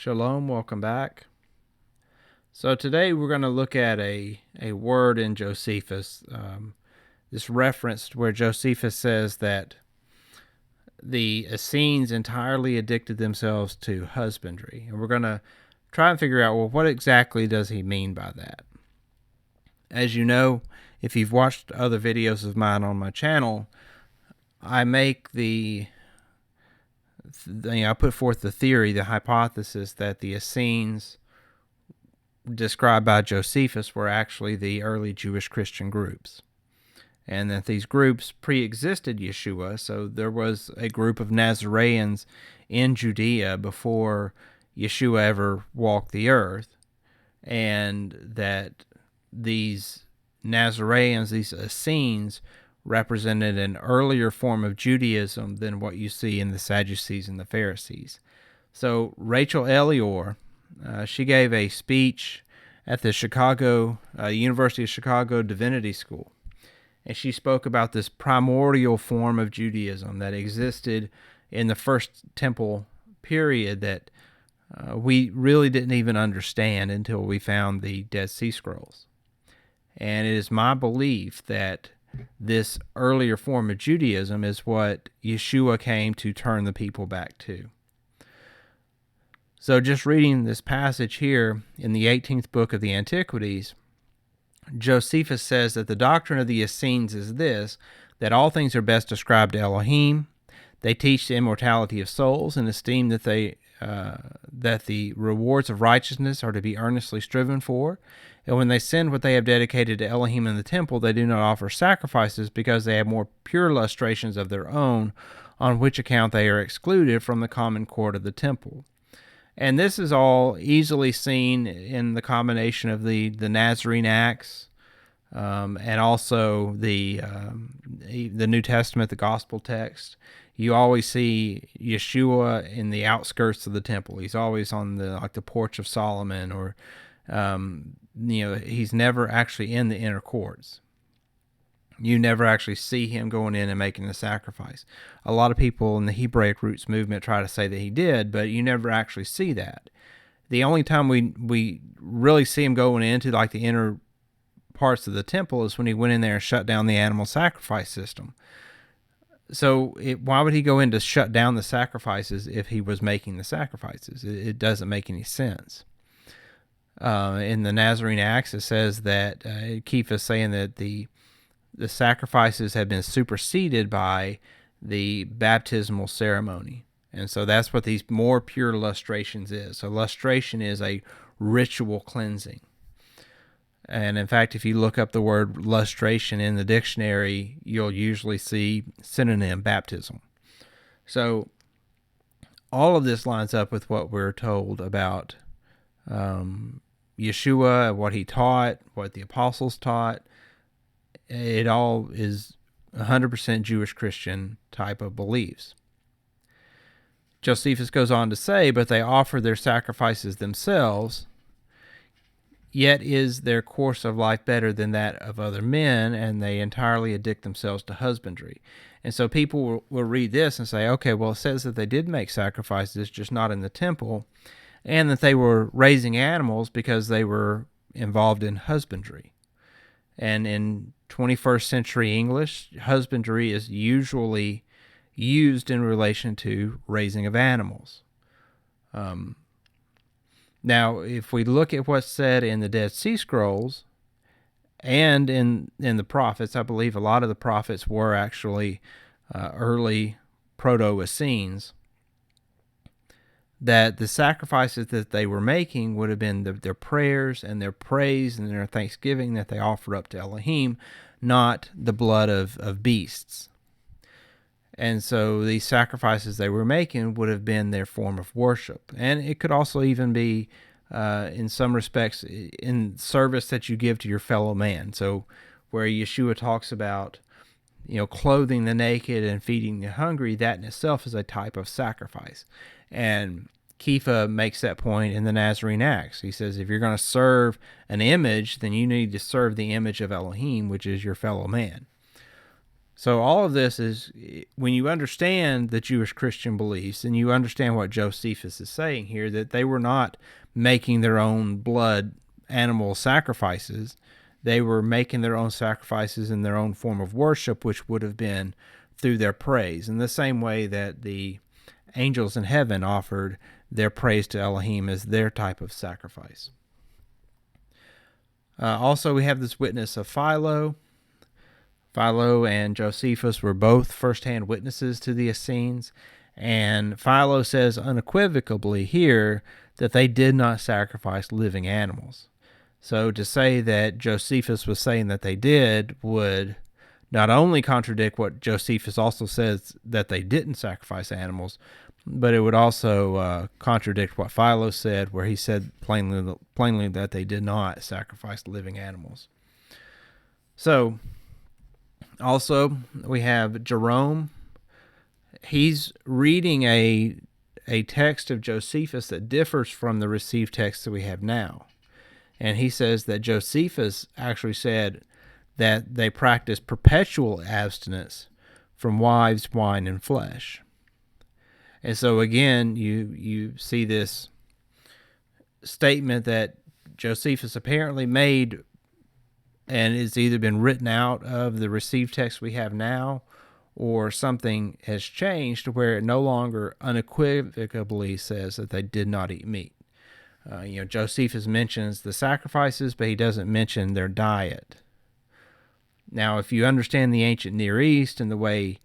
Shalom, welcome back. So today we're going to look at a word in Josephus, this reference where Josephus says that the Essenes entirely addicted themselves to husbandry. And we're going to try and figure out, well, what exactly does he mean by that? As you know, if you've watched other videos of mine on my channel, I make I put forth the theory, the hypothesis that the Essenes described by Josephus were actually the early Jewish Christian groups, and that these groups pre-existed Yeshua. So there was a group of Nazareans in Judea before Yeshua ever walked the earth, and that these Nazareans, these Essenes, represented an earlier form of Judaism than what you see in the Sadducees and the Pharisees. So Rachel Elior, she gave a speech at the University of Chicago Divinity School, and she spoke about this primordial form of Judaism that existed in the first temple period that we really didn't even understand until we found the Dead Sea Scrolls. And it is my belief that this earlier form of Judaism is what Yeshua came to turn the people back to. So just reading this passage here in the 18th book of the Antiquities, Josephus says that the doctrine of the Essenes is this, that all things are best ascribed to Elohim. They teach the immortality of souls and esteem that the rewards of righteousness are to be earnestly striven for. And when they send what they have dedicated to Elohim in the temple, they do not offer sacrifices because they have more pure lustrations of their own, on which account they are excluded from the common court of the temple. And this is all easily seen in the combination of the Nazarene Acts and also the New Testament, the Gospel text. You always see Yeshua in the outskirts of the temple. He's always on the porch of Solomon, or he's never actually in the inner courts. You never actually see him going in and making a sacrifice. A lot of people in the Hebraic roots movement try to say that he did, but you never actually see that. The only time we really see him going into the inner parts of the temple is when he went in there and shut down the animal sacrifice system. So why would he go in to shut down the sacrifices if he was making the sacrifices? It doesn't make any sense. In the Nazarene Acts, it says that Kepha is saying that the sacrifices have been superseded by the baptismal ceremony. And so that's what these more pure lustrations is. So lustration is a ritual cleansing. And in fact, if you look up the word lustration in the dictionary, you'll usually see synonym baptism. So all of this lines up with what we're told about Yeshua, what he taught, what the apostles taught. It all is 100% Jewish Christian type of beliefs. Josephus goes on to say, but they offer their sacrifices themselves, yet is their course of life better than that of other men, and they entirely addict themselves to husbandry. And so people will read this and say, okay, well, it says that they did make sacrifices, just not in the temple, and that they were raising animals because they were involved in husbandry. And in 21st century English, husbandry is usually used in relation to raising of animals. Now, if we look at what's said in the Dead Sea Scrolls and in the prophets, I believe a lot of the prophets were actually early proto-Essenes, that the sacrifices that they were making would have been their prayers and their praise and their thanksgiving that they offer up to Elohim, not the blood of beasts. And so these sacrifices they were making would have been their form of worship. And it could also even be, in some respects, in service that you give to your fellow man. So where Yeshua talks about, clothing the naked and feeding the hungry, that in itself is a type of sacrifice. And Kepha makes that point in the Nazarene Acts. He says, if you're going to serve an image, then you need to serve the image of Elohim, which is your fellow man. So all of this is, when you understand the Jewish Christian beliefs and you understand what Josephus is saying here, that they were not making their own blood animal sacrifices. They were making their own sacrifices in their own form of worship, which would have been through their praise, in the same way that the angels in heaven offered their praise to Elohim as their type of sacrifice. Also, we have this witness of Philo. Philo and Josephus were both first-hand witnesses to the Essenes, and Philo says unequivocally here that they did not sacrifice living animals. So to say that Josephus was saying that they did would not only contradict what Josephus also says that they didn't sacrifice animals, but it would also contradict what Philo said, where he said plainly that they did not sacrifice living animals. So, also, we have Jerome. He's reading a text of Josephus that differs from the received text that we have now. And he says that Josephus actually said that they practiced perpetual abstinence from wives, wine, and flesh. And so again, you see this statement that Josephus apparently made, and it's either been written out of the received text we have now, or something has changed to where it no longer unequivocally says that they did not eat meat. Josephus mentions the sacrifices, but he doesn't mention their diet. Now, if you understand the ancient Near East and the way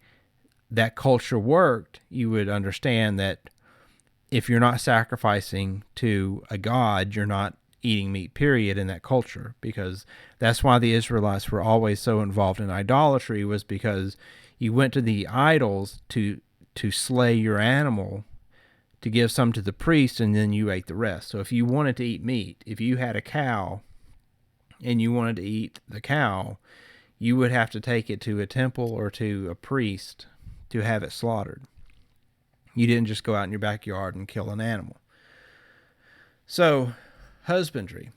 that culture worked, you would understand that if you're not sacrificing to a god, you're not eating meat, period, in that culture, because that's why the Israelites were always so involved in idolatry, was because you went to the idols to slay your animal, to give some to the priest, and then you ate the rest. So if you wanted to eat meat, if you had a cow and you wanted to eat the cow, you would have to take it to a temple or to a priest to have it slaughtered. You didn't just go out in your backyard and kill an animal. So, husbandry.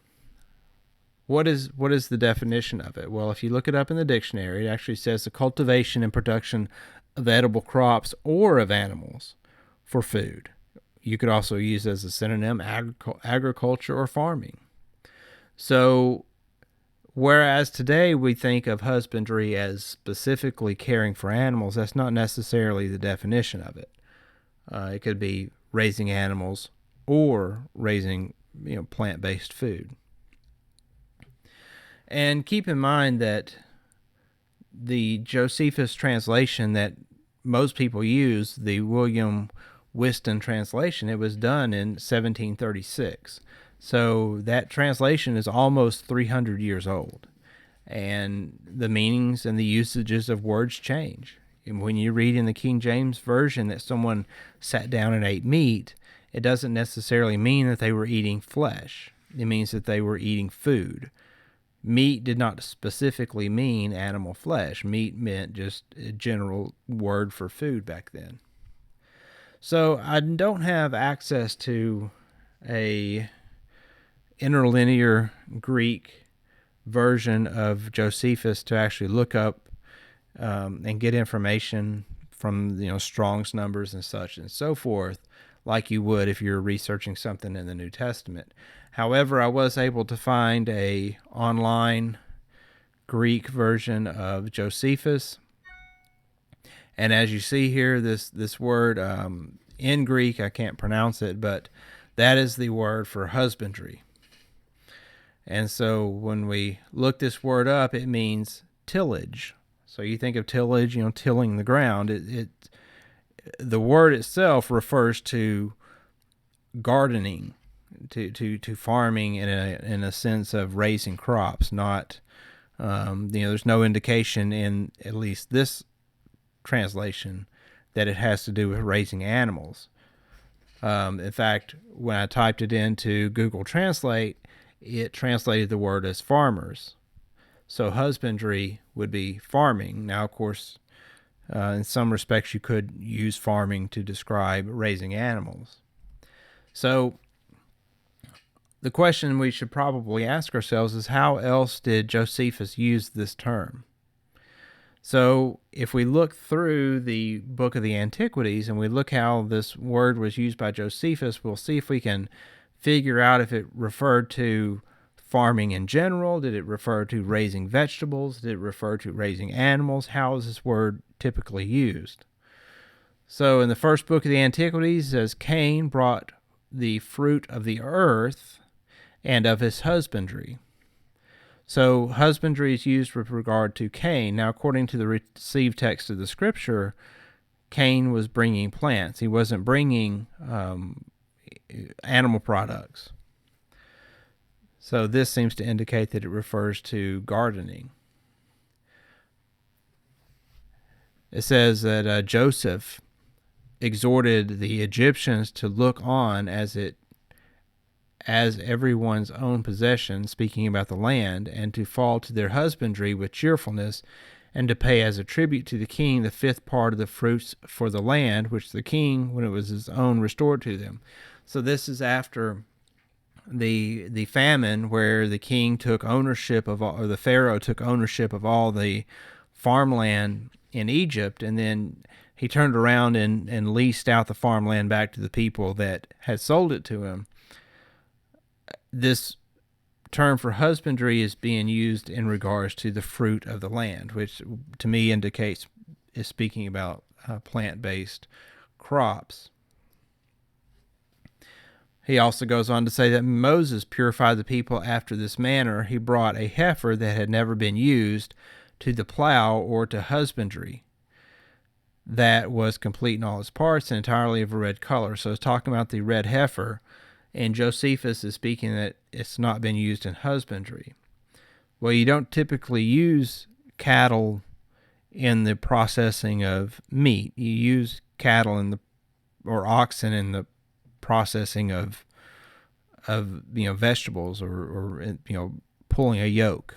What is the definition of it? Well, if you look it up in the dictionary, it actually says the cultivation and production of edible crops or of animals for food. You could also use as a synonym agriculture or farming. So, whereas today we think of husbandry as specifically caring for animals, that's not necessarily the definition of it. It could be raising animals or raising plant-based food. And keep in mind that the Josephus translation that most people use, the William Whiston translation, it was done in 1736. So that translation is almost 300 years old. And the meanings and the usages of words change. And when you read in the King James Version that someone sat down and ate meat, it doesn't necessarily mean that they were eating flesh. It means that they were eating food. Meat did not specifically mean animal flesh. Meat meant just a general word for food back then. So I don't have access to a interlinear Greek version of Josephus to actually look up and get information from Strong's numbers and such and so forth, like you would if you're researching something in the New Testament. However, I was able to find a online Greek version of Josephus. And as you see here, this word in Greek, I can't pronounce it, but that is the word for husbandry. And so when we look this word up, it means tillage. So you think of tillage, tilling the ground. The word itself refers to gardening, to farming in a sense of raising crops. Not, there's no indication in at least this translation that it has to do with raising animals. In fact, when I typed it into Google Translate, it translated the word as farmers. So husbandry would be farming. Now, of course, in some respects, you could use farming to describe raising animals. So the question we should probably ask ourselves is, how else did Josephus use this term? So if we look through the book of the Antiquities and we look how this word was used by Josephus, we'll see if we can figure out if it referred to farming in general. Did it refer to raising vegetables? Did it refer to raising animals? How is this word typically used? So in the first book of the Antiquities, it says Cain brought the fruit of the earth and of his husbandry. So husbandry is used with regard to Cain. Now, according to the received text of the scripture, Cain was bringing plants. He wasn't bringing animal products. So this seems to indicate that it refers to gardening. It says that Joseph exhorted the Egyptians to look on as everyone's own possession, speaking about the land, and to fall to their husbandry with cheerfulness, and to pay as a tribute to the king the fifth part of the fruits for the land, which the king, when it was his own, restored to them. So this is after the famine, where the king took ownership of all, or the Pharaoh took ownership of all the farmland in Egypt, and then he turned around and leased out the farmland back to the people that had sold it to him. This term for husbandry is being used in regards to the fruit of the land, which to me indicates is speaking about plant-based crops. He also goes on to say that Moses purified the people after this manner. He brought a heifer that had never been used to the plow or to husbandry, that was complete in all its parts and entirely of a red color. So it's talking about the red heifer, and Josephus is speaking that it's not been used in husbandry. Well, you don't typically use cattle in the processing of meat. You use cattle or oxen in the processing of vegetables or pulling a yoke.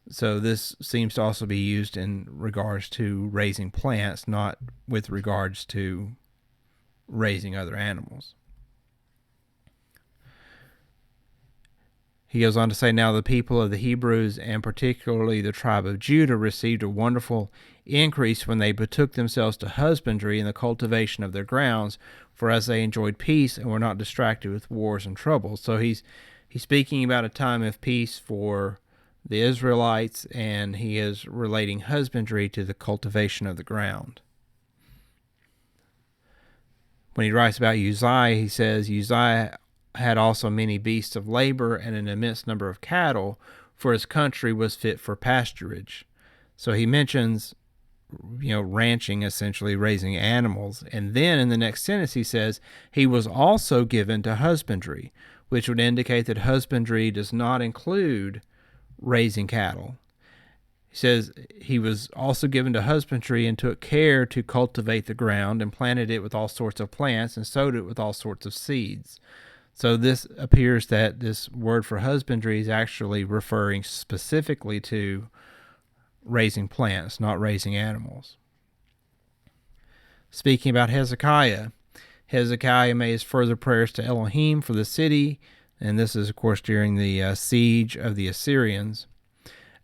So this seems to also be used in regards to raising plants, not with regards to raising other animals. He goes on to say, now the people of the Hebrews, and particularly the tribe of Judah, received a wonderful increase when they betook themselves to husbandry and the cultivation of their grounds, for as they enjoyed peace and were not distracted with wars and troubles. So he's speaking about a time of peace for the Israelites, and he is relating husbandry to the cultivation of the ground. When he writes about Uzziah, he says, Uzziah had also many beasts of labor and an immense number of cattle, for his country was fit for pasturage. So he mentions, ranching, essentially raising animals. And then in the next sentence he says, he was also given to husbandry, which would indicate that husbandry does not include raising cattle. He says he was also given to husbandry and took care to cultivate the ground and planted it with all sorts of plants and sowed it with all sorts of seeds. So this appears that this word for husbandry is actually referring specifically to raising plants, not raising animals. Speaking about Hezekiah, Hezekiah made his further prayers to Elohim for the city, and this is, of course, during the siege of the Assyrians,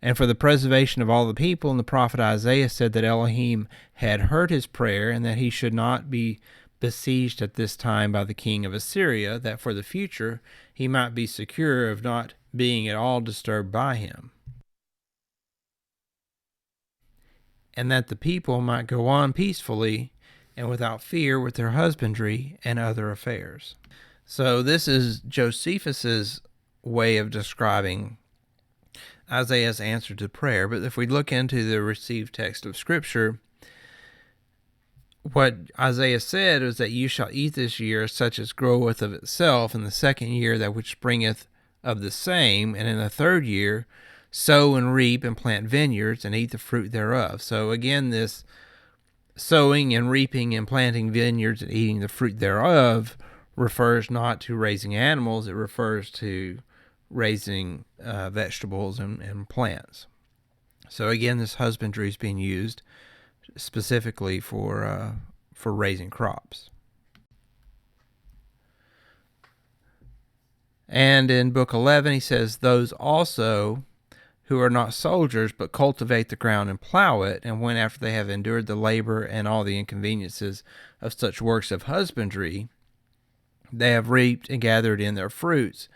and for the preservation of all the people. And the prophet Isaiah said that Elohim had heard his prayer and that he should not be besieged at this time by the king of Assyria, that for the future he might be secure of not being at all disturbed by him, and that the people might go on peacefully and without fear with their husbandry and other affairs. So this is Josephus's way of describing Isaiah's answer to prayer. But if we look into the received text of Scripture, what Isaiah said was that you shall eat this year such as groweth of itself, in the second year that which springeth of the same, and in the third year sow and reap and plant vineyards and eat the fruit thereof. So again, this sowing and reaping and planting vineyards and eating the fruit thereof refers not to raising animals, it refers to raising vegetables and plants. So again, this husbandry is being used specifically for raising crops. And in book 11, he says, those also who are not soldiers, but cultivate the ground and plow it, and when after they have endured the labor and all the inconveniences of such works of husbandry, they have reaped and gathered in their fruits,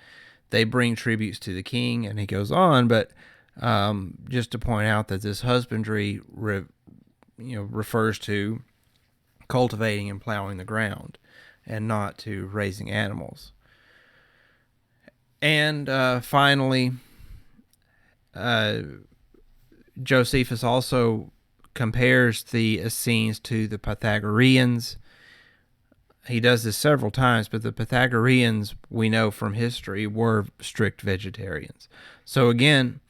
they bring tributes to the king. And he goes on, but just to point out that this husbandry refers to cultivating and plowing the ground and not to raising animals. And finally, Josephus also compares the Essenes to the Pythagoreans. He does this several times, but the Pythagoreans, we know from history, were strict vegetarians. So again,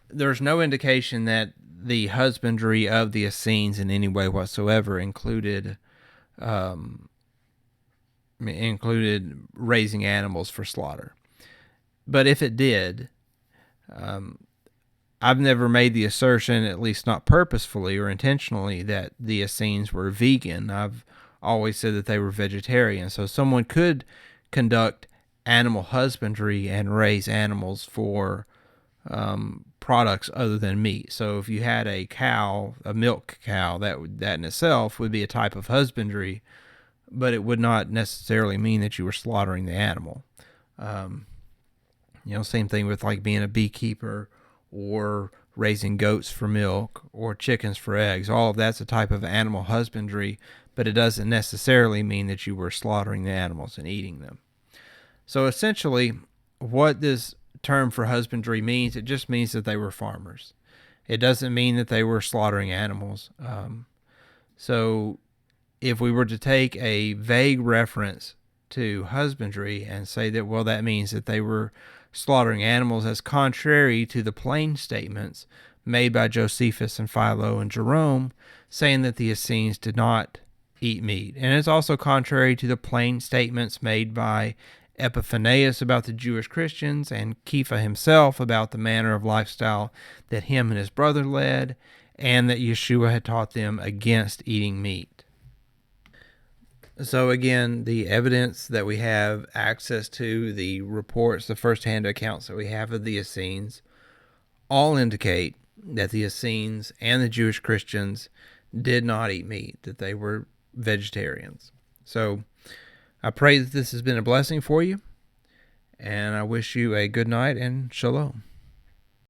there's no indication that the husbandry of the Essenes in any way whatsoever included raising animals for slaughter. But if it did, I've never made the assertion, at least not purposefully or intentionally, that the Essenes were vegan. I've always said that they were vegetarian. So someone could conduct animal husbandry and raise animals for products other than meat. So if you had a cow, a milk cow, that in itself would be a type of husbandry, but it would not necessarily mean that you were slaughtering the animal. Same thing with like being a beekeeper or raising goats for milk or chickens for eggs. All of that's a type of animal husbandry, but it doesn't necessarily mean that you were slaughtering the animals and eating them. So essentially, what this term for husbandry means, it just means that they were farmers. It doesn't mean that they were slaughtering animals. So if we were to take a vague reference to husbandry and say that, well, that means that they were slaughtering animals, as contrary to the plain statements made by Josephus and Philo and Jerome, saying that the Essenes did not eat meat. And it's also contrary to the plain statements made by Epiphanius about the Jewish Christians and Kepha himself about the manner of lifestyle that him and his brother led, and that Yeshua had taught them against eating meat. So again, the evidence that we have access to, the reports, the first-hand accounts that we have of the Essenes, all indicate that the Essenes and the Jewish Christians did not eat meat, that they were vegetarians. So I pray that this has been a blessing for you, and I wish you a good night and shalom.